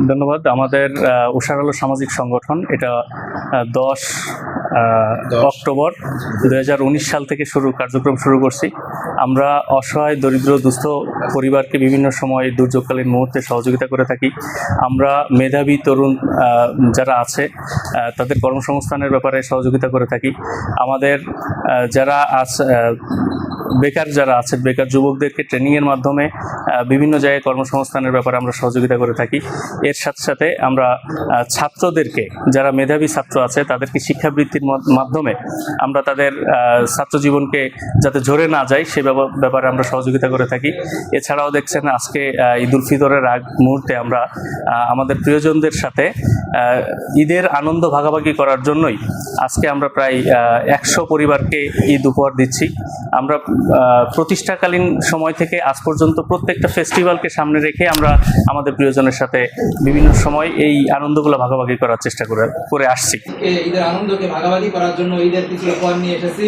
ধন্যবাদ। আমাদের উষার আলো সামাজিক সংগঠন এটা 10 অক্টোবর 2019 সাল থেকে কার্যক্রম শুরু করছি। আমরা অসহায় দরিদ্র দুস্থ পরিবারকে বিভিন্ন সময় দুর্যোগকালীন মুহূর্তে সহযোগিতা করে থাকি। আমরা মেধাবী তরুণ যারা আছে তাদের কর্মসংস্থানের ব্যাপারে সহযোগিতা করে থাকি। আমাদের যারা বেকার যারা আছে বেকার যুবকদেরকে ট্রেনিংয়ের মাধ্যমে বিভিন্ন জায়গায় কর্মসংস্থানের ব্যাপারে আমরা সহযোগিতা করে থাকি। এর সাথে সাথে আমরা ছাত্রদেরকে, যারা মেধাবী ছাত্র আছে তাদেরকে শিক্ষাবৃত্তির মাধ্যমে আমরা তাদের ছাত্র জীবনকে যাতে ঝরে না যায় সে ব্যাপারে আমরা সহযোগিতা করে থাকি। এছাড়াও দেখছেন আজকে ঈদুল ফিতরের আগ মুহূর্তে আমরা আমাদের প্রিয়জনদের সাথে ঈদের আনন্দ ভাগাভাগি করার জন্যই আজকে আমরা প্রায় 100 পরিবারকে ঈদ উপহার দিচ্ছি। আমরা প্রতিষ্ঠাকালীন সময় থেকে আজ পর্যন্ত প্রত্যেকটা ফেস্টিভ্যালকে সামনে রেখে আমরা আমাদের প্রিয়জনের সাথে বিভিন্ন সময় এই আনন্দগুলো ভাগাভাগি করার চেষ্টা করে আসছি। ঈদের আনন্দকে ভাগাভাগি করার জন্য ঈদের কিছু উপহার নিয়ে এসেছি।